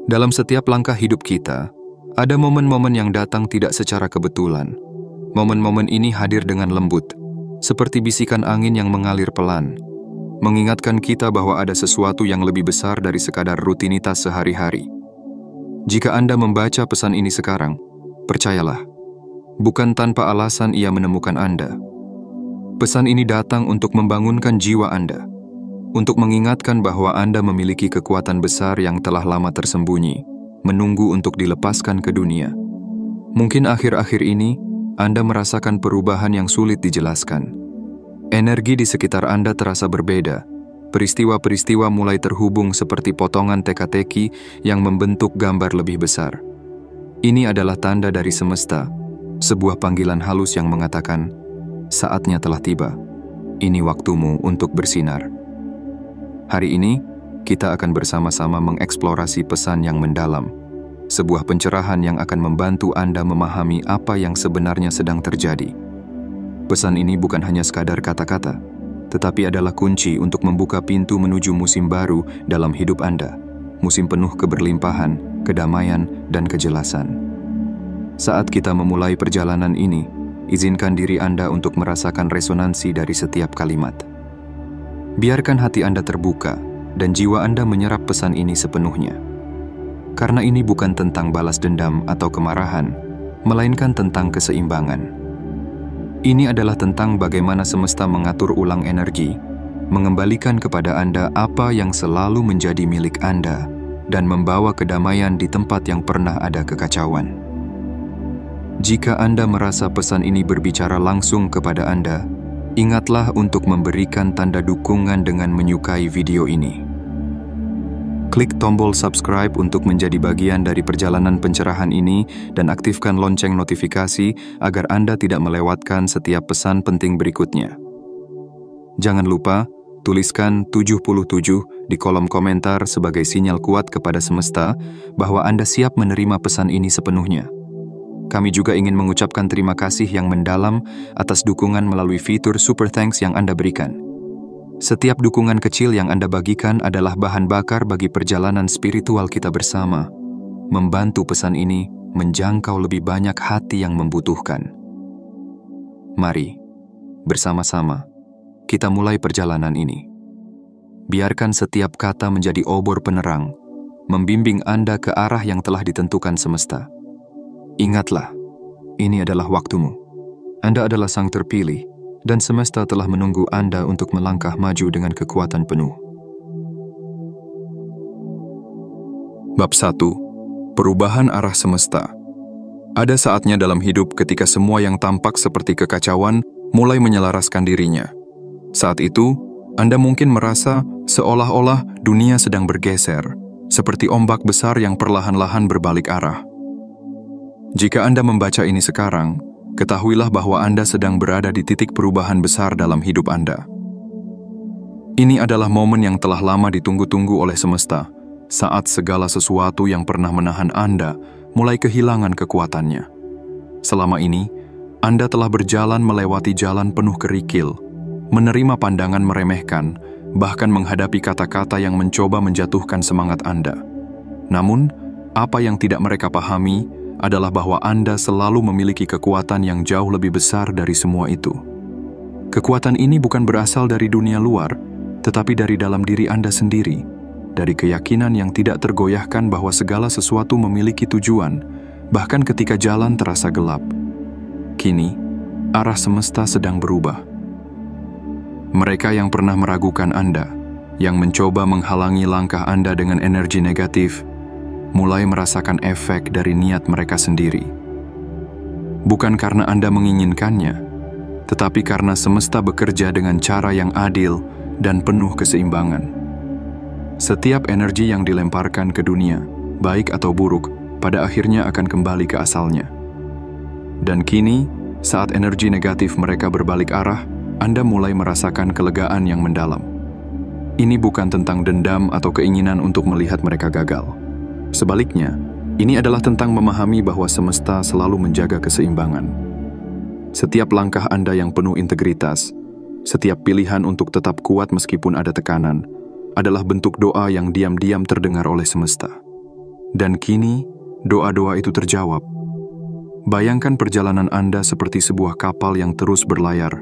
Dalam setiap langkah hidup kita, ada momen-momen yang datang tidak secara kebetulan. Momen-momen ini hadir dengan lembut, seperti bisikan angin yang mengalir pelan, mengingatkan kita bahwa ada sesuatu yang lebih besar dari sekadar rutinitas sehari-hari. Jika Anda membaca pesan ini sekarang, percayalah, bukan tanpa alasan ia menemukan Anda. Pesan ini datang untuk membangunkan jiwa Anda, untuk mengingatkan bahwa Anda memiliki kekuatan besar yang telah lama tersembunyi, menunggu untuk dilepaskan ke dunia. Mungkin akhir-akhir ini, Anda merasakan perubahan yang sulit dijelaskan. Energi di sekitar Anda terasa berbeda. Peristiwa-peristiwa mulai terhubung seperti potongan teka-teki yang membentuk gambar lebih besar. Ini adalah tanda dari semesta, sebuah panggilan halus yang mengatakan, saatnya telah tiba. Ini waktumu untuk bersinar. Hari ini, kita akan bersama-sama mengeksplorasi pesan yang mendalam, sebuah pencerahan yang akan membantu Anda memahami apa yang sebenarnya sedang terjadi. Pesan ini bukan hanya sekadar kata-kata, tetapi adalah kunci untuk membuka pintu menuju musim baru dalam hidup Anda, musim penuh keberlimpahan, kedamaian, dan kejelasan. Saat kita memulai perjalanan ini, izinkan diri Anda untuk merasakan resonansi dari setiap kalimat. Biarkan hati Anda terbuka dan jiwa Anda menyerap pesan ini sepenuhnya. Karena ini bukan tentang balas dendam atau kemarahan, melainkan tentang keseimbangan. Ini adalah tentang bagaimana semesta mengatur ulang energi, mengembalikan kepada Anda apa yang selalu menjadi milik Anda, dan membawa kedamaian di tempat yang pernah ada kekacauan. Jika Anda merasa pesan ini berbicara langsung kepada Anda, ingatlah untuk memberikan tanda dukungan dengan menyukai video ini. Klik tombol subscribe untuk menjadi bagian dari perjalanan pencerahan ini dan aktifkan lonceng notifikasi agar Anda tidak melewatkan setiap pesan penting berikutnya. Jangan lupa, tuliskan 77 di kolom komentar sebagai sinyal kuat kepada semesta bahwa Anda siap menerima pesan ini sepenuhnya. Kami juga ingin mengucapkan terima kasih yang mendalam atas dukungan melalui fitur Super Thanks yang Anda berikan. Setiap dukungan kecil yang Anda bagikan adalah bahan bakar bagi perjalanan spiritual kita bersama, membantu pesan ini menjangkau lebih banyak hati yang membutuhkan. Mari, bersama-sama, kita mulai perjalanan ini. Biarkan setiap kata menjadi obor penerang, membimbing Anda ke arah yang telah ditentukan semesta. Ingatlah, ini adalah waktumu. Anda adalah sang terpilih, dan semesta telah menunggu Anda untuk melangkah maju dengan kekuatan penuh. Bab 1. Perubahan arah semesta. Ada saatnya dalam hidup ketika semua yang tampak seperti kekacauan mulai menyelaraskan dirinya. Saat itu, Anda mungkin merasa seolah-olah dunia sedang bergeser, seperti ombak besar yang perlahan-lahan berbalik arah. Jika Anda membaca ini sekarang, ketahuilah bahwa Anda sedang berada di titik perubahan besar dalam hidup Anda. Ini adalah momen yang telah lama ditunggu-tunggu oleh semesta, saat segala sesuatu yang pernah menahan Anda mulai kehilangan kekuatannya. Selama ini, Anda telah berjalan melewati jalan penuh kerikil, menerima pandangan meremehkan, bahkan menghadapi kata-kata yang mencoba menjatuhkan semangat Anda. Namun, apa yang tidak mereka pahami adalah bahwa Anda selalu memiliki kekuatan yang jauh lebih besar dari semua itu. Kekuatan ini bukan berasal dari dunia luar, tetapi dari dalam diri Anda sendiri, dari keyakinan yang tidak tergoyahkan bahwa segala sesuatu memiliki tujuan, bahkan ketika jalan terasa gelap. Kini, arah semesta sedang berubah. Mereka yang pernah meragukan Anda, yang mencoba menghalangi langkah Anda dengan energi negatif, mulai merasakan efek dari niat mereka sendiri. Bukan karena Anda menginginkannya, tetapi karena semesta bekerja dengan cara yang adil dan penuh keseimbangan. Setiap energi yang dilemparkan ke dunia, baik atau buruk, pada akhirnya akan kembali ke asalnya. Dan kini, saat energi negatif mereka berbalik arah, Anda mulai merasakan kelegaan yang mendalam. Ini bukan tentang dendam atau keinginan untuk melihat mereka gagal. Sebaliknya, ini adalah tentang memahami bahwa semesta selalu menjaga keseimbangan. Setiap langkah Anda yang penuh integritas, setiap pilihan untuk tetap kuat meskipun ada tekanan, adalah bentuk doa yang diam-diam terdengar oleh semesta. Dan kini, doa-doa itu terjawab. Bayangkan perjalanan Anda seperti sebuah kapal yang terus berlayar,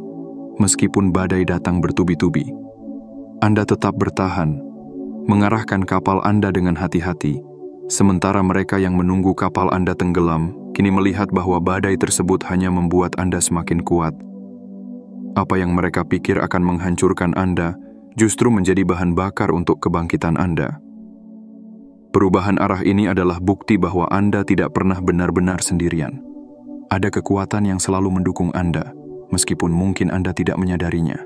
meskipun badai datang bertubi-tubi. Anda tetap bertahan, mengarahkan kapal Anda dengan hati-hati, sementara mereka yang menunggu kapal Anda tenggelam, kini melihat bahwa badai tersebut hanya membuat Anda semakin kuat. Apa yang mereka pikir akan menghancurkan Anda, justru menjadi bahan bakar untuk kebangkitan Anda. Perubahan arah ini adalah bukti bahwa Anda tidak pernah benar-benar sendirian. Ada kekuatan yang selalu mendukung Anda, meskipun mungkin Anda tidak menyadarinya.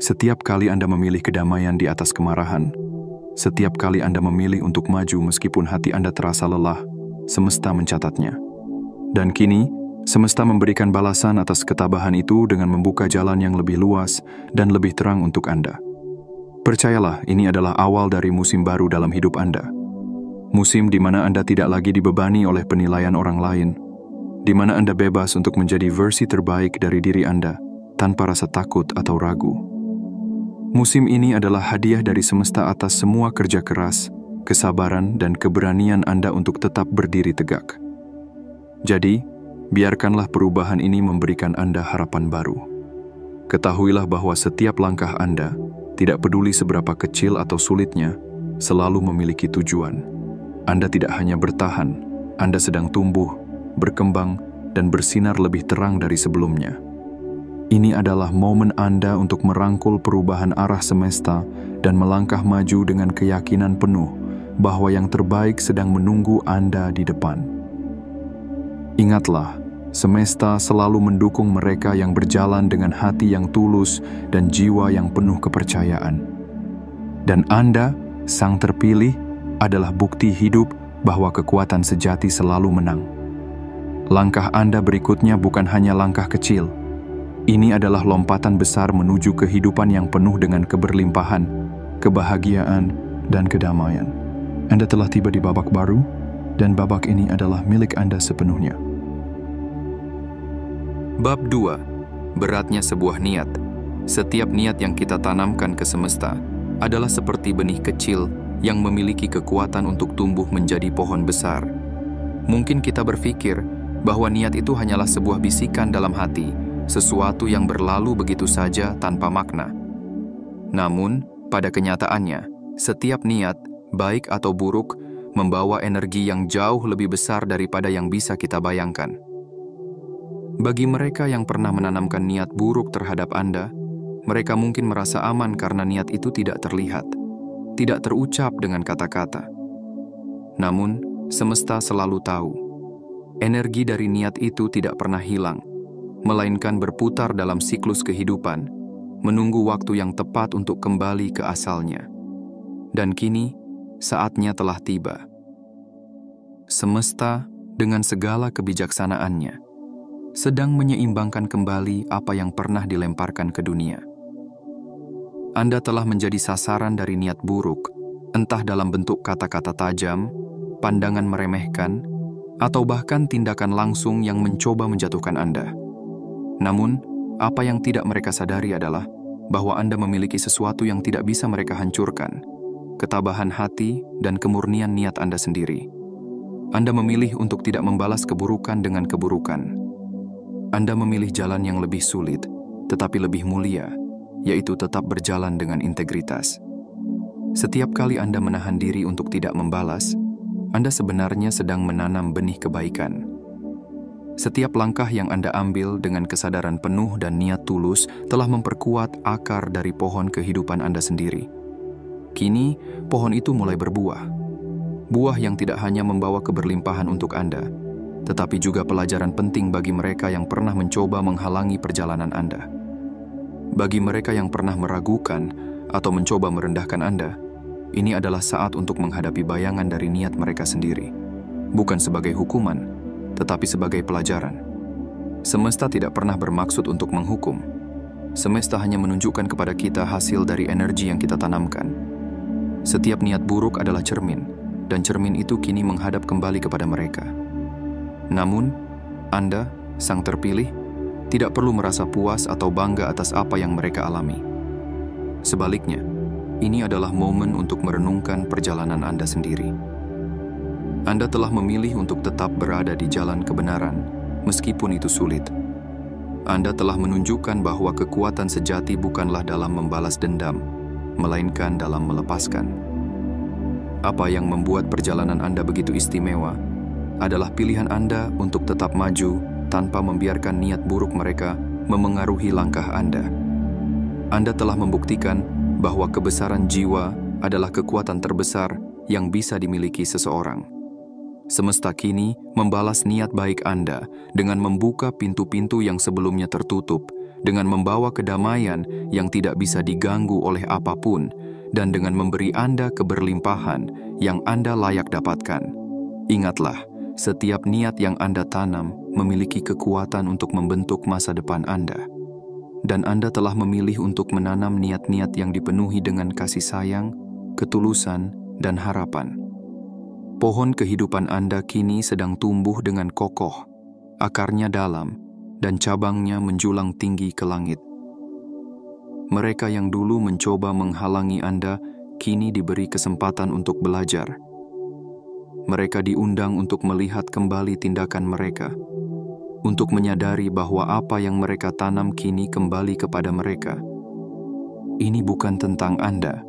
Setiap kali Anda memilih kedamaian di atas kemarahan, setiap kali Anda memilih untuk maju meskipun hati Anda terasa lelah, semesta mencatatnya. Dan kini, semesta memberikan balasan atas ketabahan itu dengan membuka jalan yang lebih luas dan lebih terang untuk Anda. Percayalah, ini adalah awal dari musim baru dalam hidup Anda. Musim di mana Anda tidak lagi dibebani oleh penilaian orang lain, di mana Anda bebas untuk menjadi versi terbaik dari diri Anda tanpa rasa takut atau ragu. Musim ini adalah hadiah dari semesta atas semua kerja keras, kesabaran, dan keberanian Anda untuk tetap berdiri tegak. Jadi, biarkanlah perubahan ini memberikan Anda harapan baru. Ketahuilah bahwa setiap langkah Anda, tidak peduli seberapa kecil atau sulitnya, selalu memiliki tujuan. Anda tidak hanya bertahan, Anda sedang tumbuh, berkembang, dan bersinar lebih terang dari sebelumnya. Ini adalah momen Anda untuk merangkul perubahan arah semesta dan melangkah maju dengan keyakinan penuh bahwa yang terbaik sedang menunggu Anda di depan. Ingatlah, semesta selalu mendukung mereka yang berjalan dengan hati yang tulus dan jiwa yang penuh kepercayaan. Dan Anda, sang terpilih, adalah bukti hidup bahwa kekuatan sejati selalu menang. Langkah Anda berikutnya bukan hanya langkah kecil. Ini adalah lompatan besar menuju kehidupan yang penuh dengan keberlimpahan, kebahagiaan, dan kedamaian. Anda telah tiba di babak baru, dan babak ini adalah milik Anda sepenuhnya. Bab 2. Beratnya sebuah niat. Setiap niat yang kita tanamkan ke semesta adalah seperti benih kecil yang memiliki kekuatan untuk tumbuh menjadi pohon besar. Mungkin kita berpikir bahwa niat itu hanyalah sebuah bisikan dalam hati, sesuatu yang berlalu begitu saja tanpa makna. Namun, pada kenyataannya, setiap niat, baik atau buruk, membawa energi yang jauh lebih besar daripada yang bisa kita bayangkan. Bagi mereka yang pernah menanamkan niat buruk terhadap Anda, mereka mungkin merasa aman karena niat itu tidak terlihat, tidak terucap dengan kata-kata. Namun, semesta selalu tahu, energi dari niat itu tidak pernah hilang, melainkan berputar dalam siklus kehidupan, menunggu waktu yang tepat untuk kembali ke asalnya. Dan kini, saatnya telah tiba. Semesta, dengan segala kebijaksanaannya, sedang menyeimbangkan kembali apa yang pernah dilemparkan ke dunia. Anda telah menjadi sasaran dari niat buruk, entah dalam bentuk kata-kata tajam, pandangan meremehkan, atau bahkan tindakan langsung yang mencoba menjatuhkan Anda. Namun, apa yang tidak mereka sadari adalah bahwa Anda memiliki sesuatu yang tidak bisa mereka hancurkan, ketabahan hati dan kemurnian niat Anda sendiri. Anda memilih untuk tidak membalas keburukan dengan keburukan. Anda memilih jalan yang lebih sulit, tetapi lebih mulia, yaitu tetap berjalan dengan integritas. Setiap kali Anda menahan diri untuk tidak membalas, Anda sebenarnya sedang menanam benih kebaikan. Setiap langkah yang Anda ambil dengan kesadaran penuh dan niat tulus telah memperkuat akar dari pohon kehidupan Anda sendiri. Kini, pohon itu mulai berbuah. Buah yang tidak hanya membawa keberlimpahan untuk Anda, tetapi juga pelajaran penting bagi mereka yang pernah mencoba menghalangi perjalanan Anda. Bagi mereka yang pernah meragukan atau mencoba merendahkan Anda, ini adalah saat untuk menghadapi bayangan dari niat mereka sendiri. Bukan sebagai hukuman, tetapi sebagai pelajaran. Semesta tidak pernah bermaksud untuk menghukum. Semesta hanya menunjukkan kepada kita hasil dari energi yang kita tanamkan. Setiap niat buruk adalah cermin, dan cermin itu kini menghadap kembali kepada mereka. Namun, Anda, sang terpilih, tidak perlu merasa puas atau bangga atas apa yang mereka alami. Sebaliknya, ini adalah momen untuk merenungkan perjalanan Anda sendiri. Anda telah memilih untuk tetap berada di jalan kebenaran, meskipun itu sulit. Anda telah menunjukkan bahwa kekuatan sejati bukanlah dalam membalas dendam, melainkan dalam melepaskan. Apa yang membuat perjalanan Anda begitu istimewa adalah pilihan Anda untuk tetap maju tanpa membiarkan niat buruk mereka memengaruhi langkah Anda. Anda telah membuktikan bahwa kebesaran jiwa adalah kekuatan terbesar yang bisa dimiliki seseorang. Semesta kini membalas niat baik Anda dengan membuka pintu-pintu yang sebelumnya tertutup, dengan membawa kedamaian yang tidak bisa diganggu oleh apapun, dan dengan memberi Anda keberlimpahan yang Anda layak dapatkan. Ingatlah, setiap niat yang Anda tanam memiliki kekuatan untuk membentuk masa depan Anda. Dan Anda telah memilih untuk menanam niat-niat yang dipenuhi dengan kasih sayang, ketulusan, dan harapan. Pohon kehidupan Anda kini sedang tumbuh dengan kokoh, akarnya dalam, dan cabangnya menjulang tinggi ke langit. Mereka yang dulu mencoba menghalangi Anda kini diberi kesempatan untuk belajar. Mereka diundang untuk melihat kembali tindakan mereka, untuk menyadari bahwa apa yang mereka tanam kini kembali kepada mereka. Ini bukan tentang Anda.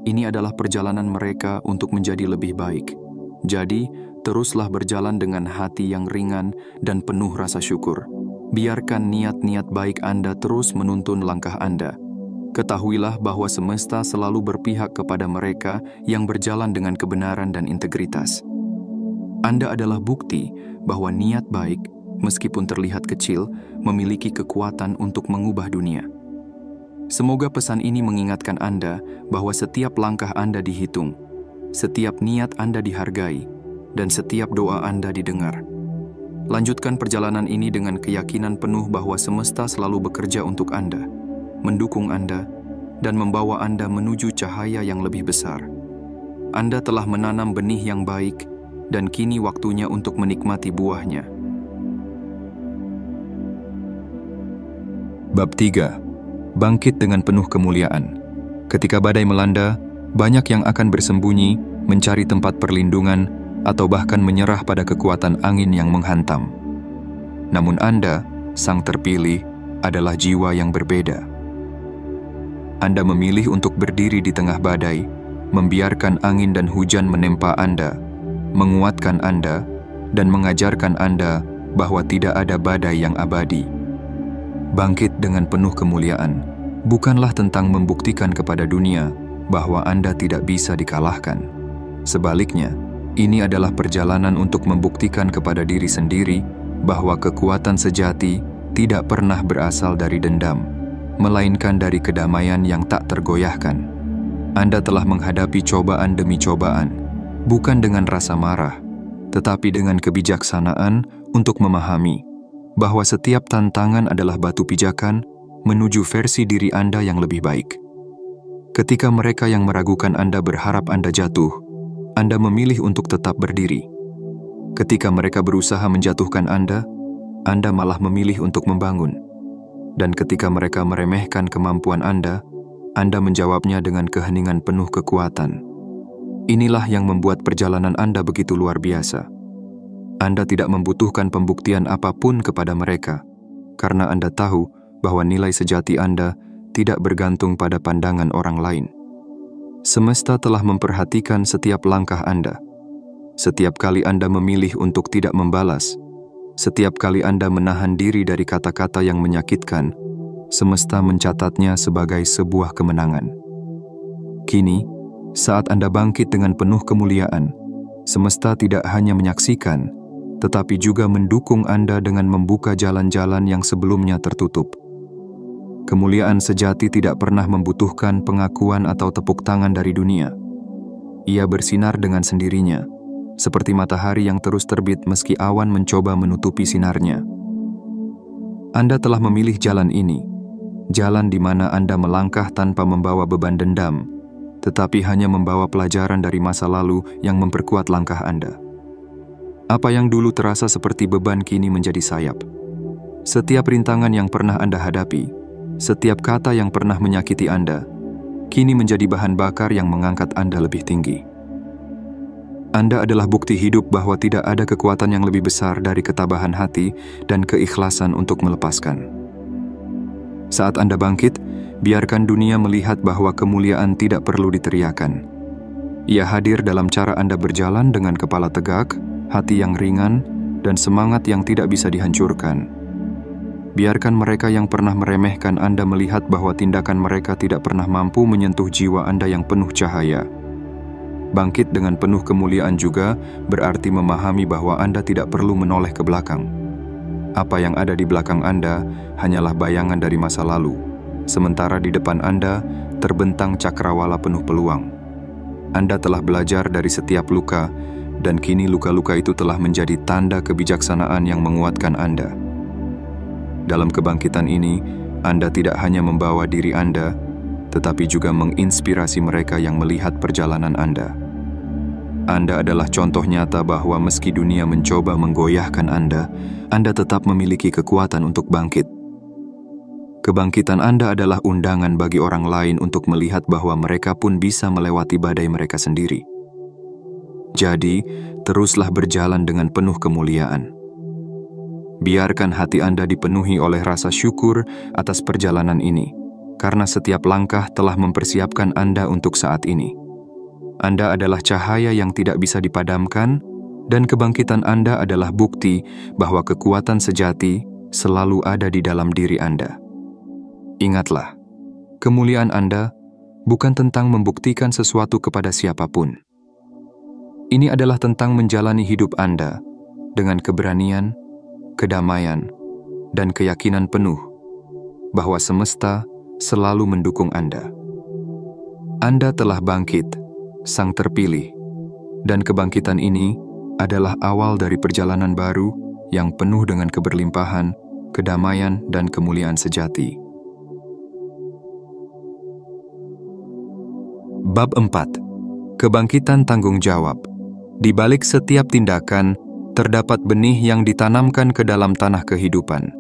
Ini adalah perjalanan mereka untuk menjadi lebih baik. Jadi, teruslah berjalan dengan hati yang ringan dan penuh rasa syukur. Biarkan niat-niat baik Anda terus menuntun langkah Anda. Ketahuilah bahwa semesta selalu berpihak kepada mereka yang berjalan dengan kebenaran dan integritas. Anda adalah bukti bahwa niat baik, meskipun terlihat kecil, memiliki kekuatan untuk mengubah dunia. Semoga pesan ini mengingatkan Anda bahwa setiap langkah Anda dihitung, setiap niat Anda dihargai, dan setiap doa Anda didengar. Lanjutkan perjalanan ini dengan keyakinan penuh bahwa semesta selalu bekerja untuk Anda, mendukung Anda, dan membawa Anda menuju cahaya yang lebih besar. Anda telah menanam benih yang baik, dan kini waktunya untuk menikmati buahnya. Bab 3. Bangkit dengan penuh kemuliaan. Ketika badai melanda, banyak yang akan bersembunyi, mencari tempat perlindungan, atau bahkan menyerah pada kekuatan angin yang menghantam. Namun Anda, sang terpilih, adalah jiwa yang berbeda. Anda memilih untuk berdiri di tengah badai, membiarkan angin dan hujan menempa Anda, menguatkan Anda, dan mengajarkan Anda bahwa tidak ada badai yang abadi. Bangkit dengan penuh kemuliaan bukanlah tentang membuktikan kepada dunia bahwa Anda tidak bisa dikalahkan. Sebaliknya, ini adalah perjalanan untuk membuktikan kepada diri sendiri bahwa kekuatan sejati tidak pernah berasal dari dendam, melainkan dari kedamaian yang tak tergoyahkan. Anda telah menghadapi cobaan demi cobaan, bukan dengan rasa marah, tetapi dengan kebijaksanaan untuk memahami bahwa setiap tantangan adalah batu pijakan menuju versi diri Anda yang lebih baik. Ketika mereka yang meragukan Anda berharap Anda jatuh, Anda memilih untuk tetap berdiri. Ketika mereka berusaha menjatuhkan Anda malah memilih untuk membangun. Dan ketika mereka meremehkan kemampuan Anda menjawabnya dengan keheningan penuh kekuatan. Inilah yang membuat perjalanan Anda begitu luar biasa. Anda tidak membutuhkan pembuktian apapun kepada mereka, karena Anda tahu bahwa nilai sejati Anda tidak bergantung pada pandangan orang lain. Semesta telah memperhatikan setiap langkah Anda. Setiap kali Anda memilih untuk tidak membalas, setiap kali Anda menahan diri dari kata-kata yang menyakitkan, semesta mencatatnya sebagai sebuah kemenangan. Kini, saat Anda bangkit dengan penuh kemuliaan, semesta tidak hanya menyaksikan, tetapi juga mendukung Anda dengan membuka jalan-jalan yang sebelumnya tertutup. Kemuliaan sejati tidak pernah membutuhkan pengakuan atau tepuk tangan dari dunia. Ia bersinar dengan sendirinya, seperti matahari yang terus terbit meski awan mencoba menutupi sinarnya. Anda telah memilih jalan ini, jalan di mana Anda melangkah tanpa membawa beban dendam, tetapi hanya membawa pelajaran dari masa lalu yang memperkuat langkah Anda. Apa yang dulu terasa seperti beban kini menjadi sayap. Setiap rintangan yang pernah Anda hadapi, setiap kata yang pernah menyakiti Anda, kini menjadi bahan bakar yang mengangkat Anda lebih tinggi. Anda adalah bukti hidup bahwa tidak ada kekuatan yang lebih besar dari ketabahan hati dan keikhlasan untuk melepaskan. Saat Anda bangkit, biarkan dunia melihat bahwa kemuliaan tidak perlu diteriakan. Ia hadir dalam cara Anda berjalan dengan kepala tegak, hati yang ringan, dan semangat yang tidak bisa dihancurkan. Biarkan mereka yang pernah meremehkan Anda melihat bahwa tindakan mereka tidak pernah mampu menyentuh jiwa Anda yang penuh cahaya. Bangkit dengan penuh kemuliaan juga berarti memahami bahwa Anda tidak perlu menoleh ke belakang. Apa yang ada di belakang Anda hanyalah bayangan dari masa lalu, sementara di depan Anda terbentang cakrawala penuh peluang. Anda telah belajar dari setiap luka, dan kini luka-luka itu telah menjadi tanda kebijaksanaan yang menguatkan Anda. Dalam kebangkitan ini, Anda tidak hanya membawa diri Anda, tetapi juga menginspirasi mereka yang melihat perjalanan Anda. Anda adalah contoh nyata bahwa meski dunia mencoba menggoyahkan Anda tetap memiliki kekuatan untuk bangkit. Kebangkitan Anda adalah undangan bagi orang lain untuk melihat bahwa mereka pun bisa melewati badai mereka sendiri. Jadi, teruslah berjalan dengan penuh kemuliaan. Biarkan hati Anda dipenuhi oleh rasa syukur atas perjalanan ini, karena setiap langkah telah mempersiapkan Anda untuk saat ini. Anda adalah cahaya yang tidak bisa dipadamkan, dan kebangkitan Anda adalah bukti bahwa kekuatan sejati selalu ada di dalam diri Anda. Ingatlah, kemuliaan Anda bukan tentang membuktikan sesuatu kepada siapapun. Ini adalah tentang menjalani hidup Anda dengan keberanian, kedamaian, dan keyakinan penuh bahwa semesta selalu mendukung Anda. Anda telah bangkit, sang terpilih, dan kebangkitan ini adalah awal dari perjalanan baru yang penuh dengan keberlimpahan, kedamaian, dan kemuliaan sejati. Bab 4. Kebangkitan tanggung jawab. Di balik setiap tindakan, terdapat benih yang ditanamkan ke dalam tanah kehidupan.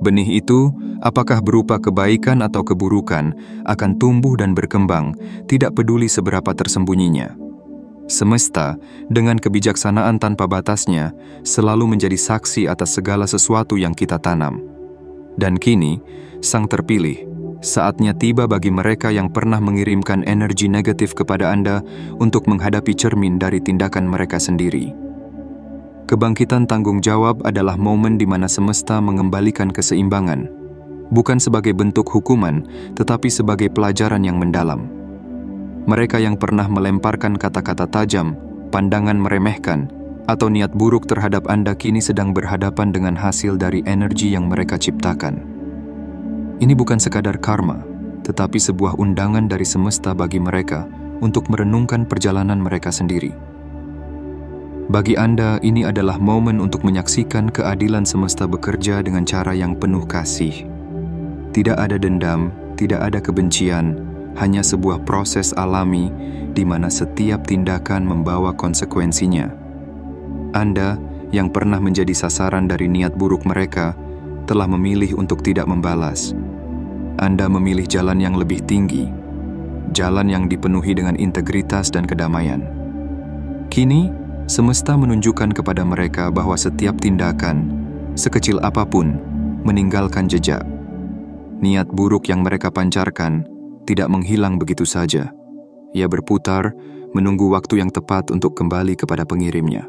Benih itu, apakah berupa kebaikan atau keburukan, akan tumbuh dan berkembang, tidak peduli seberapa tersembunyinya. Semesta, dengan kebijaksanaan tanpa batasnya, selalu menjadi saksi atas segala sesuatu yang kita tanam. Dan kini, sang terpilih, saatnya tiba bagi mereka yang pernah mengirimkan energi negatif kepada Anda untuk menghadapi cermin dari tindakan mereka sendiri. Kebangkitan tanggung jawab adalah momen di mana semesta mengembalikan keseimbangan, bukan sebagai bentuk hukuman, tetapi sebagai pelajaran yang mendalam. Mereka yang pernah melemparkan kata-kata tajam, pandangan meremehkan, atau niat buruk terhadap Anda kini sedang berhadapan dengan hasil dari energi yang mereka ciptakan. Ini bukan sekadar karma, tetapi sebuah undangan dari semesta bagi mereka untuk merenungkan perjalanan mereka sendiri. Bagi Anda, ini adalah momen untuk menyaksikan keadilan semesta bekerja dengan cara yang penuh kasih. Tidak ada dendam, tidak ada kebencian, hanya sebuah proses alami di mana setiap tindakan membawa konsekuensinya. Anda, yang pernah menjadi sasaran dari niat buruk mereka, telah memilih untuk tidak membalas. Anda memilih jalan yang lebih tinggi, jalan yang dipenuhi dengan integritas dan kedamaian. Kini, semesta menunjukkan kepada mereka bahwa setiap tindakan, sekecil apapun, meninggalkan jejak. Niat buruk yang mereka pancarkan tidak menghilang begitu saja. Ia berputar, menunggu waktu yang tepat untuk kembali kepada pengirimnya.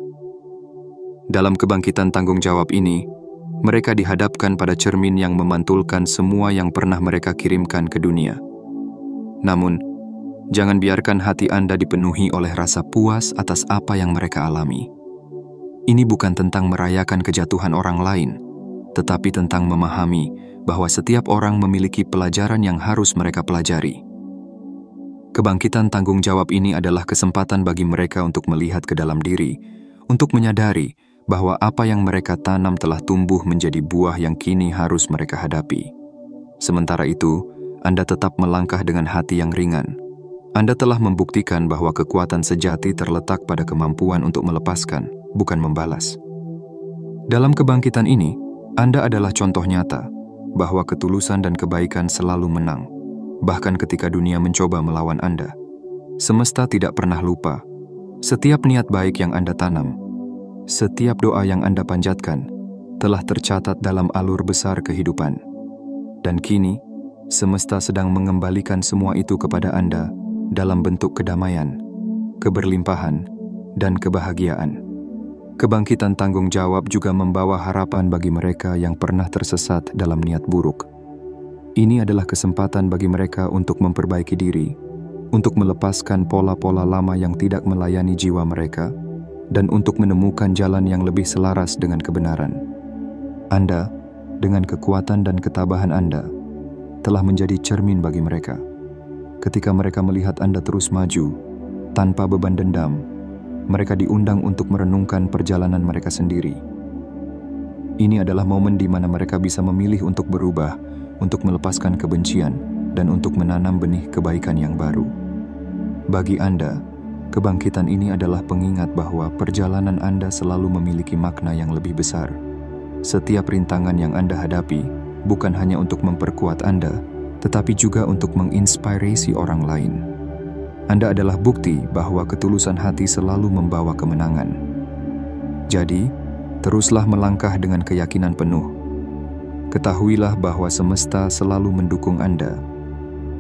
Dalam kebangkitan tanggung jawab ini, mereka dihadapkan pada cermin yang memantulkan semua yang pernah mereka kirimkan ke dunia. Namun, jangan biarkan hati Anda dipenuhi oleh rasa puas atas apa yang mereka alami. Ini bukan tentang merayakan kejatuhan orang lain, tetapi tentang memahami bahwa setiap orang memiliki pelajaran yang harus mereka pelajari. Kebangkitan tanggung jawab ini adalah kesempatan bagi mereka untuk melihat ke dalam diri, untuk menyadari bahwa apa yang mereka tanam telah tumbuh menjadi buah yang kini harus mereka hadapi. Sementara itu, Anda tetap melangkah dengan hati yang ringan. Anda telah membuktikan bahwa kekuatan sejati terletak pada kemampuan untuk melepaskan, bukan membalas. Dalam kebangkitan ini, Anda adalah contoh nyata bahwa ketulusan dan kebaikan selalu menang, bahkan ketika dunia mencoba melawan Anda. Semesta tidak pernah lupa Setiap niat baik yang Anda tanam, setiap doa yang Anda panjatkan, telah tercatat dalam alur besar kehidupan. Dan kini, semesta sedang mengembalikan semua itu kepada Anda dalam bentuk kedamaian, keberlimpahan, dan kebahagiaan. Kebangkitan tanggung jawab juga membawa harapan bagi mereka yang pernah tersesat dalam niat buruk. Ini adalah kesempatan bagi mereka untuk memperbaiki diri, untuk melepaskan pola-pola lama yang tidak melayani jiwa mereka, dan untuk menemukan jalan yang lebih selaras dengan kebenaran. Anda, dengan kekuatan dan ketabahan Anda, telah menjadi cermin bagi mereka. Ketika mereka melihat Anda terus maju, tanpa beban dendam, mereka diundang untuk merenungkan perjalanan mereka sendiri. Ini adalah momen di mana mereka bisa memilih untuk berubah, untuk melepaskan kebencian, dan untuk menanam benih kebaikan yang baru. Bagi Anda, kebangkitan ini adalah pengingat bahwa perjalanan Anda selalu memiliki makna yang lebih besar. Setiap rintangan yang Anda hadapi bukan hanya untuk memperkuat Anda, tetapi juga untuk menginspirasi orang lain. Anda adalah bukti bahwa ketulusan hati selalu membawa kemenangan. Jadi, teruslah melangkah dengan keyakinan penuh. Ketahuilah bahwa semesta selalu mendukung Anda,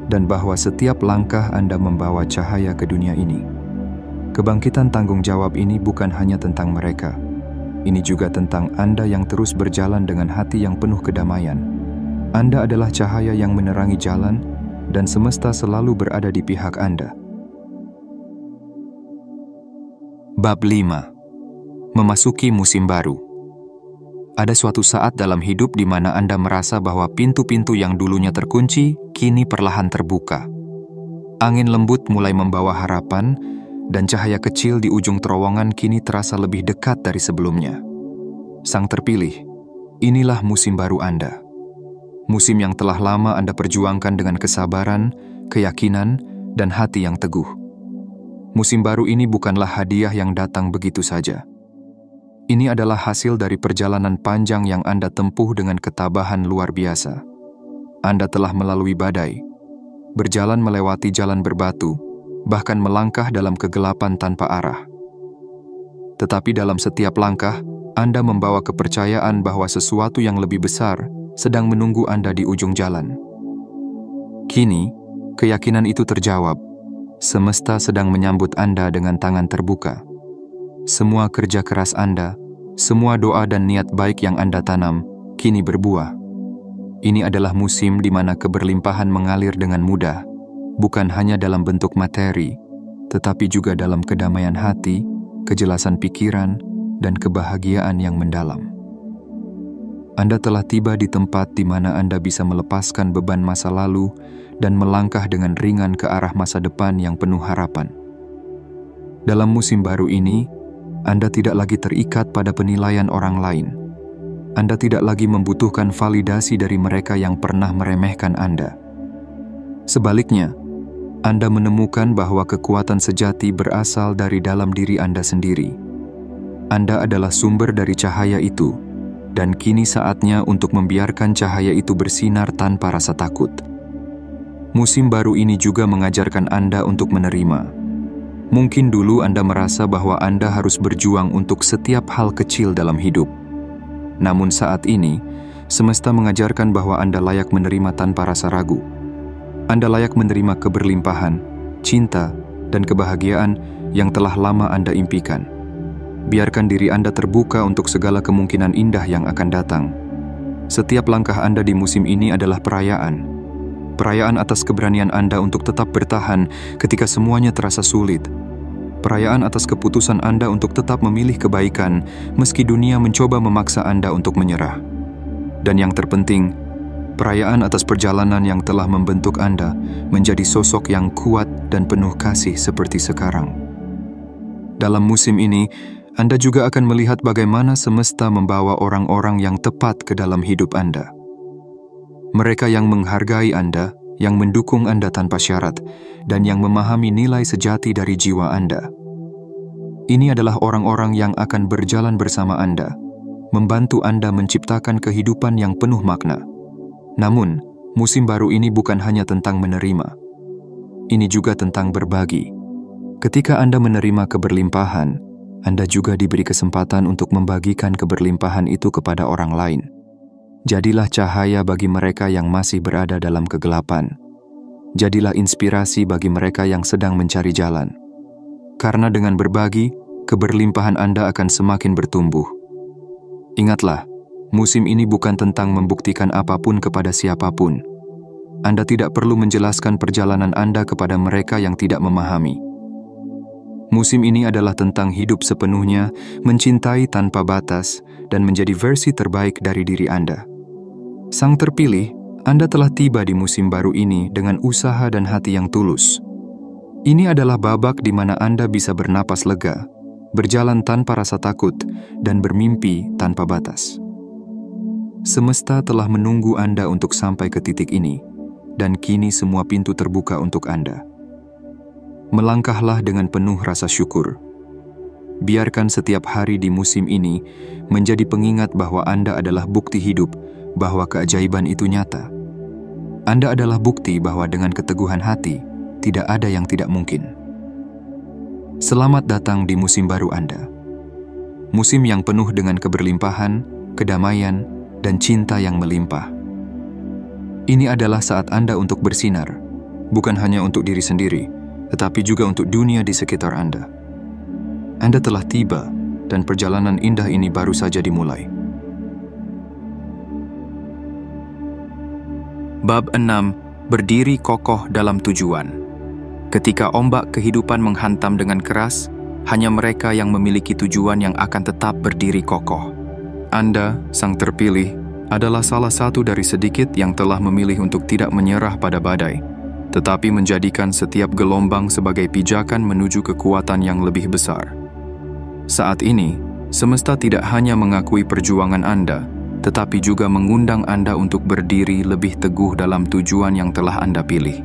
dan bahwa setiap langkah Anda membawa cahaya ke dunia ini. Kebangkitan tanggung jawab ini bukan hanya tentang mereka. Ini juga tentang Anda yang terus berjalan dengan hati yang penuh kedamaian. Anda adalah cahaya yang menerangi jalan, dan semesta selalu berada di pihak Anda. Bab 5. Memasuki musim baru. Ada suatu saat dalam hidup di mana Anda merasa bahwa pintu-pintu yang dulunya terkunci, kini perlahan terbuka. Angin lembut mulai membawa harapan, dan cahaya kecil di ujung terowongan kini terasa lebih dekat dari sebelumnya. Sang terpilih, inilah musim baru Anda. Musim yang telah lama Anda perjuangkan dengan kesabaran, keyakinan, dan hati yang teguh. Musim baru ini bukanlah hadiah yang datang begitu saja. Ini adalah hasil dari perjalanan panjang yang Anda tempuh dengan ketabahan luar biasa. Anda telah melalui badai, berjalan melewati jalan berbatu, bahkan melangkah dalam kegelapan tanpa arah. Tetapi dalam setiap langkah, Anda membawa kepercayaan bahwa sesuatu yang lebih besar sedang menunggu Anda di ujung jalan. Kini, keyakinan itu terjawab. Semesta sedang menyambut Anda dengan tangan terbuka. Semua kerja keras Anda, semua doa dan niat baik yang Anda tanam, kini berbuah. Ini adalah musim di mana keberlimpahan mengalir dengan mudah, bukan hanya dalam bentuk materi, tetapi juga dalam kedamaian hati, kejelasan pikiran, dan kebahagiaan yang mendalam. Anda telah tiba di tempat di mana Anda bisa melepaskan beban masa lalu dan melangkah dengan ringan ke arah masa depan yang penuh harapan. Dalam musim baru ini, Anda tidak lagi terikat pada penilaian orang lain. Anda tidak lagi membutuhkan validasi dari mereka yang pernah meremehkan Anda. Sebaliknya, Anda menemukan bahwa kekuatan sejati berasal dari dalam diri Anda sendiri. Anda adalah sumber dari cahaya itu, dan kini saatnya untuk membiarkan cahaya itu bersinar tanpa rasa takut. Musim baru ini juga mengajarkan Anda untuk menerima. Mungkin dulu Anda merasa bahwa Anda harus berjuang untuk setiap hal kecil dalam hidup. Namun saat ini, semesta mengajarkan bahwa Anda layak menerima tanpa rasa ragu. Anda layak menerima keberlimpahan, cinta, dan kebahagiaan yang telah lama Anda impikan. Biarkan diri Anda terbuka untuk segala kemungkinan indah yang akan datang. Setiap langkah Anda di musim ini adalah perayaan. Perayaan atas keberanian Anda untuk tetap bertahan ketika semuanya terasa sulit. Perayaan atas keputusan Anda untuk tetap memilih kebaikan meski dunia mencoba memaksa Anda untuk menyerah. Dan yang terpenting, perayaan atas perjalanan yang telah membentuk Anda menjadi sosok yang kuat dan penuh kasih seperti sekarang. Dalam musim ini, Anda juga akan melihat bagaimana semesta membawa orang-orang yang tepat ke dalam hidup Anda. Mereka yang menghargai Anda, yang mendukung Anda tanpa syarat, dan yang memahami nilai sejati dari jiwa Anda. Ini adalah orang-orang yang akan berjalan bersama Anda, membantu Anda menciptakan kehidupan yang penuh makna. Namun, musim baru ini bukan hanya tentang menerima. Ini juga tentang berbagi. Ketika Anda menerima keberlimpahan, Anda juga diberi kesempatan untuk membagikan keberlimpahan itu kepada orang lain. Jadilah cahaya bagi mereka yang masih berada dalam kegelapan. Jadilah inspirasi bagi mereka yang sedang mencari jalan. Karena dengan berbagi, keberlimpahan Anda akan semakin bertumbuh. Ingatlah, musim ini bukan tentang membuktikan apapun kepada siapapun. Anda tidak perlu menjelaskan perjalanan Anda kepada mereka yang tidak memahami. Musim ini adalah tentang hidup sepenuhnya, mencintai tanpa batas, dan menjadi versi terbaik dari diri Anda. Sang terpilih, Anda telah tiba di musim baru ini dengan usaha dan hati yang tulus. Ini adalah babak di mana Anda bisa bernapas lega, berjalan tanpa rasa takut, dan bermimpi tanpa batas. Semesta telah menunggu Anda untuk sampai ke titik ini, dan kini semua pintu terbuka untuk Anda. Melangkahlah dengan penuh rasa syukur. Biarkan setiap hari di musim ini menjadi pengingat bahwa Anda adalah bukti hidup, bahwa keajaiban itu nyata. Anda adalah bukti bahwa dengan keteguhan hati, tidak ada yang tidak mungkin. Selamat datang di musim baru Anda. Musim yang penuh dengan keberlimpahan, kedamaian, dan cinta yang melimpah. Ini adalah saat Anda untuk bersinar, bukan hanya untuk diri sendiri, tetapi juga untuk dunia di sekitar Anda. Anda telah tiba, dan perjalanan indah ini baru saja dimulai. Bab 6. Berdiri kokoh dalam tujuan. Ketika ombak kehidupan menghantam dengan keras, hanya mereka yang memiliki tujuan yang akan tetap berdiri kokoh. Anda, sang terpilih, adalah salah satu dari sedikit yang telah memilih untuk tidak menyerah pada badai, tetapi menjadikan setiap gelombang sebagai pijakan menuju kekuatan yang lebih besar. Saat ini, semesta tidak hanya mengakui perjuangan Anda, tetapi juga mengundang Anda untuk berdiri lebih teguh dalam tujuan yang telah Anda pilih.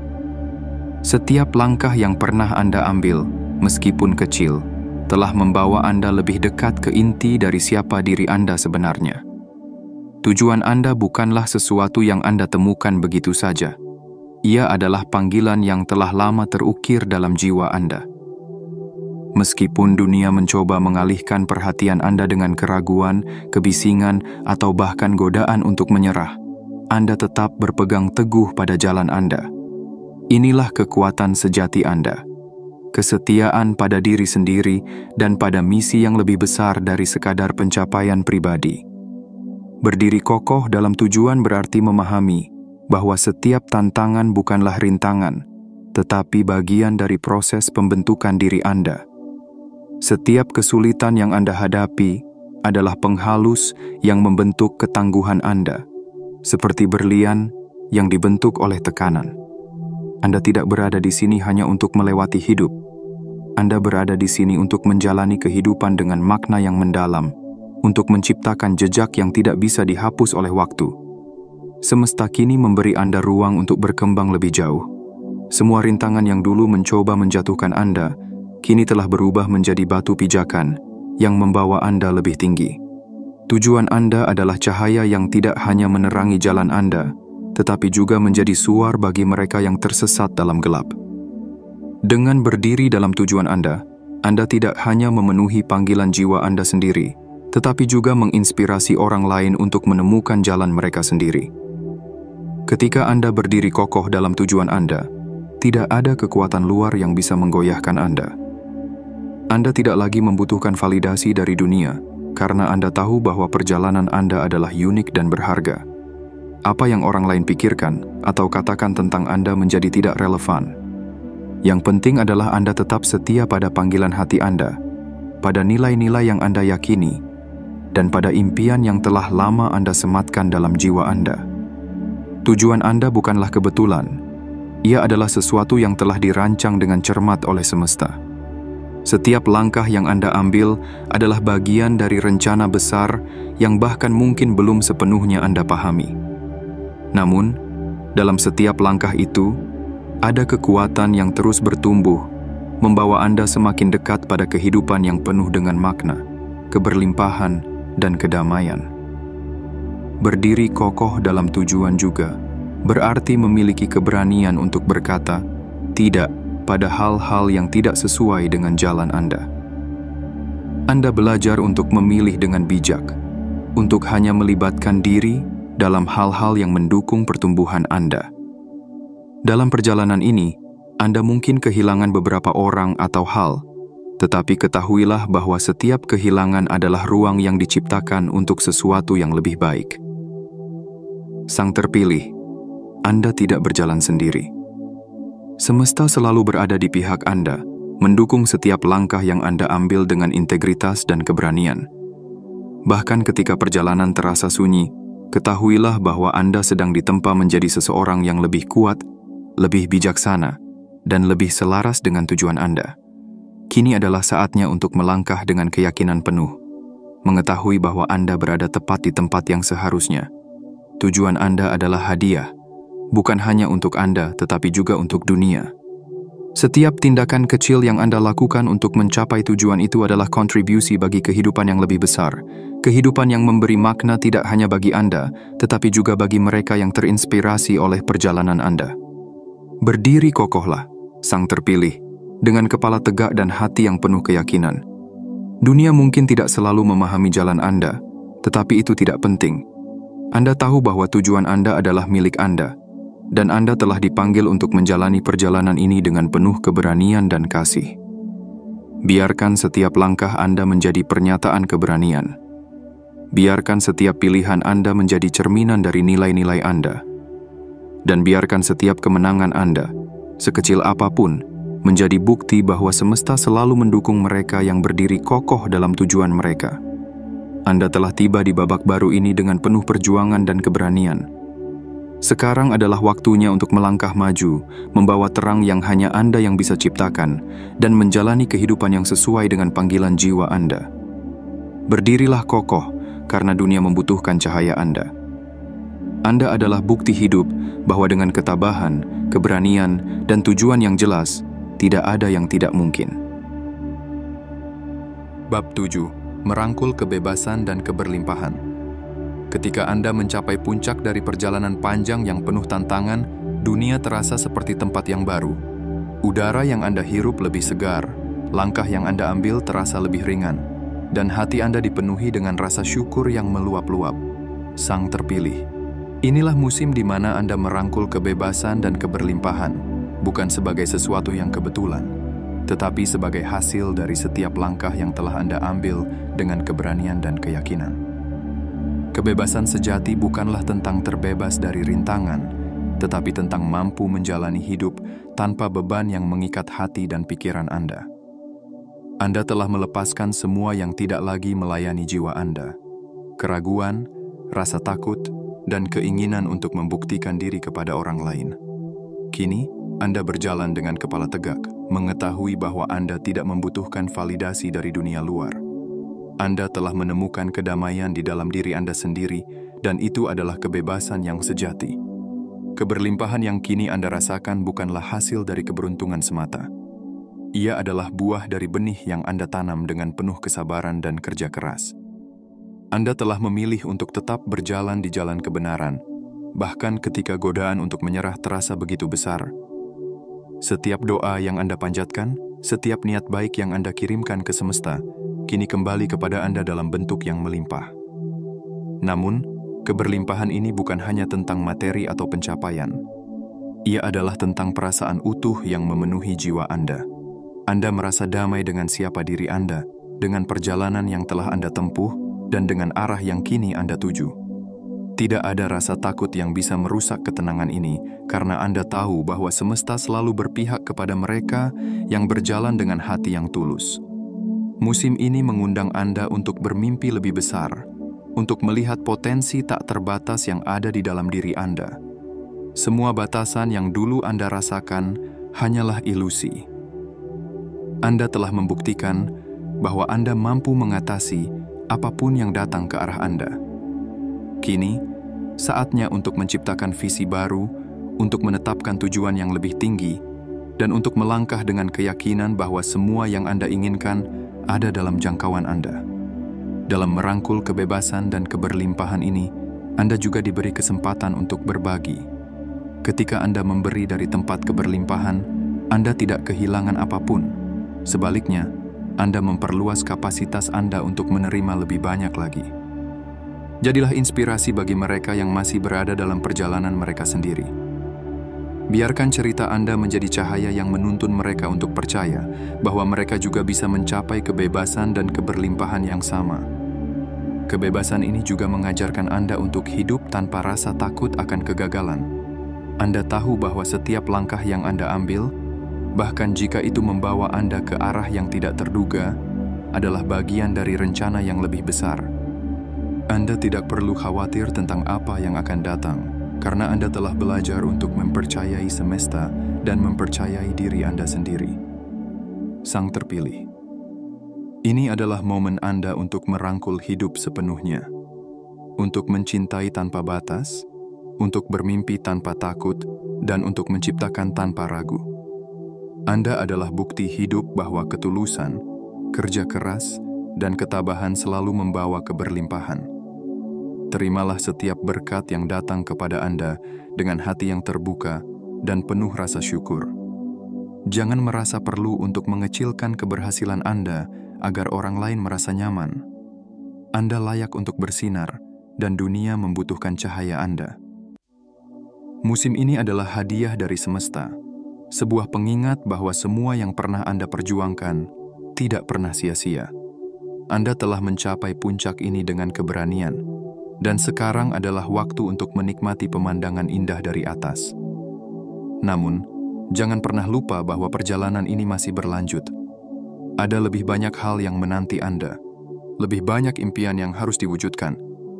Setiap langkah yang pernah Anda ambil, meskipun kecil, telah membawa Anda lebih dekat ke inti dari siapa diri Anda sebenarnya. Tujuan Anda bukanlah sesuatu yang Anda temukan begitu saja. Ia adalah panggilan yang telah lama terukir dalam jiwa Anda. Meskipun dunia mencoba mengalihkan perhatian Anda dengan keraguan, kebisingan, atau bahkan godaan untuk menyerah, Anda tetap berpegang teguh pada jalan Anda. Inilah kekuatan sejati Anda. Kesetiaan pada diri sendiri dan pada misi yang lebih besar dari sekadar pencapaian pribadi. Berdiri kokoh dalam tujuan berarti memahami bahwa setiap tantangan bukanlah rintangan, tetapi bagian dari proses pembentukan diri Anda. Setiap kesulitan yang Anda hadapi adalah penghalus yang membentuk ketangguhan Anda, seperti berlian yang dibentuk oleh tekanan. Anda tidak berada di sini hanya untuk melewati hidup. Anda berada di sini untuk menjalani kehidupan dengan makna yang mendalam, untuk menciptakan jejak yang tidak bisa dihapus oleh waktu. Semesta kini memberi Anda ruang untuk berkembang lebih jauh. Semua rintangan yang dulu mencoba menjatuhkan Anda, kini telah berubah menjadi batu pijakan yang membawa Anda lebih tinggi. Tujuan Anda adalah cahaya yang tidak hanya menerangi jalan Anda, tetapi juga menjadi suar bagi mereka yang tersesat dalam gelap. Dengan berdiri dalam tujuan Anda tidak hanya memenuhi panggilan jiwa Anda sendiri, tetapi juga menginspirasi orang lain untuk menemukan jalan mereka sendiri. Ketika Anda berdiri kokoh dalam tujuan Anda, tidak ada kekuatan luar yang bisa menggoyahkan Anda. Anda tidak lagi membutuhkan validasi dari dunia, karena Anda tahu bahwa perjalanan Anda adalah unik dan berharga. Apa yang orang lain pikirkan atau katakan tentang Anda menjadi tidak relevan. Yang penting adalah Anda tetap setia pada panggilan hati Anda, pada nilai-nilai yang Anda yakini, dan pada impian yang telah lama Anda sematkan dalam jiwa Anda. Tujuan Anda bukanlah kebetulan. Ia adalah sesuatu yang telah dirancang dengan cermat oleh semesta. Setiap langkah yang Anda ambil adalah bagian dari rencana besar yang bahkan mungkin belum sepenuhnya Anda pahami. Namun, dalam setiap langkah itu, ada kekuatan yang terus bertumbuh, membawa Anda semakin dekat pada kehidupan yang penuh dengan makna, keberlimpahan, dan kedamaian. Berdiri kokoh dalam tujuan juga berarti memiliki keberanian untuk berkata, "Tidak," pada hal-hal yang tidak sesuai dengan jalan Anda. Anda belajar untuk memilih dengan bijak, untuk hanya melibatkan diri dalam hal-hal yang mendukung pertumbuhan Anda. Dalam perjalanan ini, Anda mungkin kehilangan beberapa orang atau hal, tetapi ketahuilah bahwa setiap kehilangan adalah ruang yang diciptakan untuk sesuatu yang lebih baik. Sang terpilih, Anda tidak berjalan sendiri. Semesta selalu berada di pihak Anda, mendukung setiap langkah yang Anda ambil dengan integritas dan keberanian. Bahkan ketika perjalanan terasa sunyi, ketahuilah bahwa Anda sedang ditempa menjadi seseorang yang lebih kuat, lebih bijaksana, dan lebih selaras dengan tujuan Anda. Kini adalah saatnya untuk melangkah dengan keyakinan penuh, mengetahui bahwa Anda berada tepat di tempat yang seharusnya. Tujuan Anda adalah hadiah, bukan hanya untuk Anda, tetapi juga untuk dunia. Setiap tindakan kecil yang Anda lakukan untuk mencapai tujuan itu adalah kontribusi bagi kehidupan yang lebih besar. Kehidupan yang memberi makna tidak hanya bagi Anda, tetapi juga bagi mereka yang terinspirasi oleh perjalanan Anda. Berdiri kokohlah, sang terpilih, dengan kepala tegak dan hati yang penuh keyakinan. Dunia mungkin tidak selalu memahami jalan Anda, tetapi itu tidak penting. Anda tahu bahwa tujuan Anda adalah milik Anda, dan Anda telah dipanggil untuk menjalani perjalanan ini dengan penuh keberanian dan kasih. Biarkan setiap langkah Anda menjadi pernyataan keberanian. Biarkan setiap pilihan Anda menjadi cerminan dari nilai-nilai Anda. Dan biarkan setiap kemenangan Anda, sekecil apapun, menjadi bukti bahwa semesta selalu mendukung mereka yang berdiri kokoh dalam tujuan mereka. Anda telah tiba di babak baru ini dengan penuh perjuangan dan keberanian. Sekarang adalah waktunya untuk melangkah maju, membawa terang yang hanya Anda yang bisa ciptakan, dan menjalani kehidupan yang sesuai dengan panggilan jiwa Anda. Berdirilah kokoh, karena dunia membutuhkan cahaya Anda. Anda adalah bukti hidup bahwa dengan ketabahan, keberanian, dan tujuan yang jelas, tidak ada yang tidak mungkin. Bab 7. Merangkul kebebasan dan keberlimpahan. Ketika Anda mencapai puncak dari perjalanan panjang yang penuh tantangan, dunia terasa seperti tempat yang baru. Udara yang Anda hirup lebih segar, langkah yang Anda ambil terasa lebih ringan, dan hati Anda dipenuhi dengan rasa syukur yang meluap-luap. Sang terpilih. Inilah musim di mana Anda merangkul kebebasan dan keberlimpahan, bukan sebagai sesuatu yang kebetulan, tetapi sebagai hasil dari setiap langkah yang telah Anda ambil dengan keberanian dan keyakinan. Kebebasan sejati bukanlah tentang terbebas dari rintangan, tetapi tentang mampu menjalani hidup tanpa beban yang mengikat hati dan pikiran Anda. Anda telah melepaskan semua yang tidak lagi melayani jiwa Anda. Keraguan, rasa takut, dan keinginan untuk membuktikan diri kepada orang lain. Kini, Anda berjalan dengan kepala tegak, mengetahui bahwa Anda tidak membutuhkan validasi dari dunia luar. Anda telah menemukan kedamaian di dalam diri Anda sendiri, dan itu adalah kebebasan yang sejati. Keberlimpahan yang kini Anda rasakan bukanlah hasil dari keberuntungan semata. Ia adalah buah dari benih yang Anda tanam dengan penuh kesabaran dan kerja keras. Anda telah memilih untuk tetap berjalan di jalan kebenaran, bahkan ketika godaan untuk menyerah terasa begitu besar. Setiap doa yang Anda panjatkan, setiap niat baik yang Anda kirimkan ke semesta, kini kembali kepada Anda dalam bentuk yang melimpah. Namun, keberlimpahan ini bukan hanya tentang materi atau pencapaian. Ia adalah tentang perasaan utuh yang memenuhi jiwa Anda. Anda merasa damai dengan siapa diri Anda, dengan perjalanan yang telah Anda tempuh, dan dengan arah yang kini Anda tuju. Tidak ada rasa takut yang bisa merusak ketenangan ini, karena Anda tahu bahwa semesta selalu berpihak kepada mereka yang berjalan dengan hati yang tulus. Musim ini mengundang Anda untuk bermimpi lebih besar, untuk melihat potensi tak terbatas yang ada di dalam diri Anda. Semua batasan yang dulu Anda rasakan hanyalah ilusi. Anda telah membuktikan bahwa Anda mampu mengatasi apapun yang datang ke arah Anda. Kini, saatnya untuk menciptakan visi baru, untuk menetapkan tujuan yang lebih tinggi, dan untuk melangkah dengan keyakinan bahwa semua yang Anda inginkan ada dalam jangkauan Anda. Dalam merangkul kebebasan dan keberlimpahan ini, Anda juga diberi kesempatan untuk berbagi. Ketika Anda memberi dari tempat keberlimpahan, Anda tidak kehilangan apapun. Sebaliknya, Anda memperluas kapasitas Anda untuk menerima lebih banyak lagi. Jadilah inspirasi bagi mereka yang masih berada dalam perjalanan mereka sendiri. Biarkan cerita Anda menjadi cahaya yang menuntun mereka untuk percaya bahwa mereka juga bisa mencapai kebebasan dan keberlimpahan yang sama. Kebebasan ini juga mengajarkan Anda untuk hidup tanpa rasa takut akan kegagalan. Anda tahu bahwa setiap langkah yang Anda ambil, bahkan jika itu membawa Anda ke arah yang tidak terduga, adalah bagian dari rencana yang lebih besar. Anda tidak perlu khawatir tentang apa yang akan datang, karena Anda telah belajar untuk mempercayai semesta dan mempercayai diri Anda sendiri. Sang Terpilih. Ini adalah momen Anda untuk merangkul hidup sepenuhnya, untuk mencintai tanpa batas, untuk bermimpi tanpa takut, dan untuk menciptakan tanpa ragu. Anda adalah bukti hidup bahwa ketulusan, kerja keras, dan ketabahan selalu membawa keberlimpahan. Terimalah setiap berkat yang datang kepada Anda dengan hati yang terbuka dan penuh rasa syukur. Jangan merasa perlu untuk mengecilkan keberhasilan Anda agar orang lain merasa nyaman. Anda layak untuk bersinar, dan dunia membutuhkan cahaya Anda. Musim ini adalah hadiah dari semesta, sebuah pengingat bahwa semua yang pernah Anda perjuangkan tidak pernah sia-sia. Anda telah mencapai puncak ini dengan keberanian, dan sekarang adalah waktu untuk menikmati pemandangan indah dari atas. Namun, jangan pernah lupa bahwa perjalanan ini masih berlanjut. Ada lebih banyak hal yang menanti Anda, lebih banyak impian yang harus diwujudkan,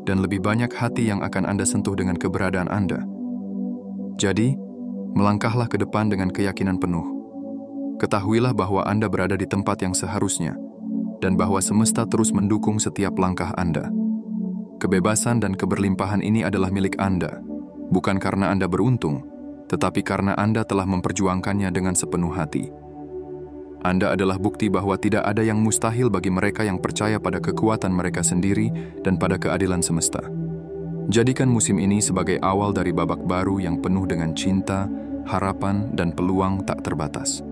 dan lebih banyak hati yang akan Anda sentuh dengan keberadaan Anda. Jadi, melangkahlah ke depan dengan keyakinan penuh. Ketahuilah bahwa Anda berada di tempat yang seharusnya, dan bahwa semesta terus mendukung setiap langkah Anda. Kebebasan dan keberlimpahan ini adalah milik Anda, bukan karena Anda beruntung, tetapi karena Anda telah memperjuangkannya dengan sepenuh hati. Anda adalah bukti bahwa tidak ada yang mustahil bagi mereka yang percaya pada kekuatan mereka sendiri dan pada keadilan semesta. Jadikan musim ini sebagai awal dari babak baru yang penuh dengan cinta, harapan, dan peluang tak terbatas.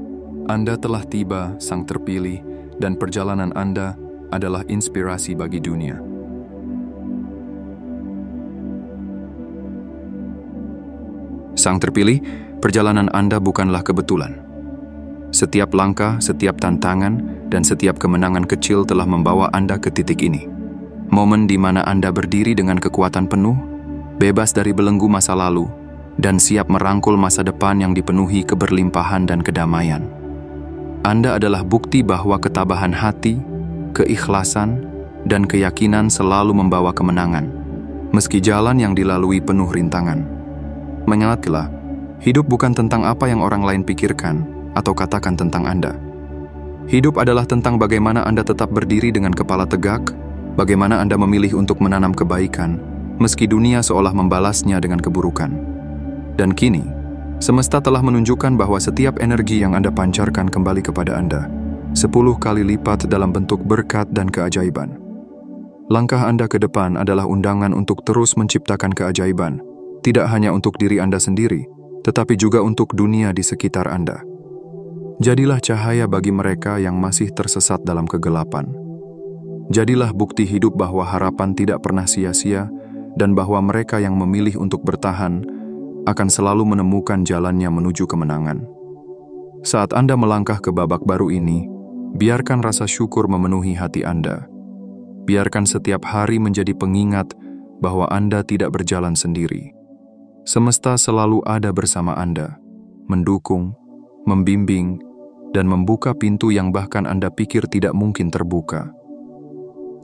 Anda telah tiba, Sang Terpilih, dan perjalanan Anda adalah inspirasi bagi dunia. Sang Terpilih, perjalanan Anda bukanlah kebetulan. Setiap langkah, setiap tantangan, dan setiap kemenangan kecil telah membawa Anda ke titik ini. Momen di mana Anda berdiri dengan kekuatan penuh, bebas dari belenggu masa lalu, dan siap merangkul masa depan yang dipenuhi keberlimpahan dan kedamaian. Anda adalah bukti bahwa ketabahan hati, keikhlasan, dan keyakinan selalu membawa kemenangan, meski jalan yang dilalui penuh rintangan. Mengingatlah, hidup bukan tentang apa yang orang lain pikirkan atau katakan tentang Anda. Hidup adalah tentang bagaimana Anda tetap berdiri dengan kepala tegak, bagaimana Anda memilih untuk menanam kebaikan, meski dunia seolah membalasnya dengan keburukan. Dan kini, semesta telah menunjukkan bahwa setiap energi yang Anda pancarkan kembali kepada Anda, 10 kali lipat dalam bentuk berkat dan keajaiban. Langkah Anda ke depan adalah undangan untuk terus menciptakan keajaiban, tidak hanya untuk diri Anda sendiri, tetapi juga untuk dunia di sekitar Anda. Jadilah cahaya bagi mereka yang masih tersesat dalam kegelapan. Jadilah bukti hidup bahwa harapan tidak pernah sia-sia dan bahwa mereka yang memilih untuk bertahan akan selalu menemukan jalannya menuju kemenangan. Saat Anda melangkah ke babak baru ini, biarkan rasa syukur memenuhi hati Anda. Biarkan setiap hari menjadi pengingat bahwa Anda tidak berjalan sendiri. Semesta selalu ada bersama Anda, mendukung, membimbing, dan membuka pintu yang bahkan Anda pikir tidak mungkin terbuka.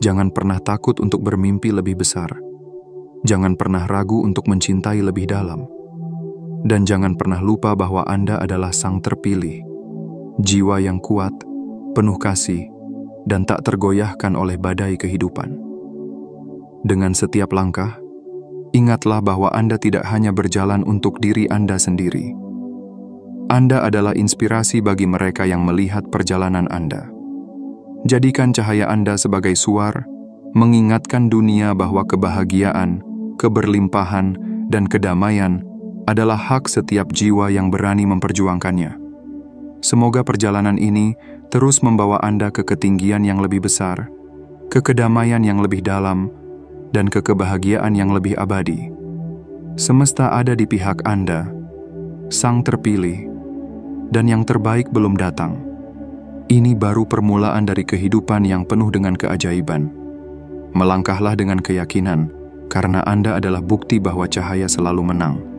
Jangan pernah takut untuk bermimpi lebih besar. Jangan pernah ragu untuk mencintai lebih dalam. Dan jangan pernah lupa bahwa Anda adalah Sang Terpilih, jiwa yang kuat, penuh kasih, dan tak tergoyahkan oleh badai kehidupan. Dengan setiap langkah, ingatlah bahwa Anda tidak hanya berjalan untuk diri Anda sendiri. Anda adalah inspirasi bagi mereka yang melihat perjalanan Anda. Jadikan cahaya Anda sebagai suar, mengingatkan dunia bahwa kebahagiaan, keberlimpahan, dan kedamaian adalah hak setiap jiwa yang berani memperjuangkannya. Semoga perjalanan ini terus membawa Anda ke ketinggian yang lebih besar, ke kedamaian yang lebih dalam, dan ke kebahagiaan yang lebih abadi. Semesta ada di pihak Anda, Sang Terpilih, dan yang terbaik belum datang. Ini baru permulaan dari kehidupan yang penuh dengan keajaiban. Melangkahlah dengan keyakinan, karena Anda adalah bukti bahwa cahaya selalu menang.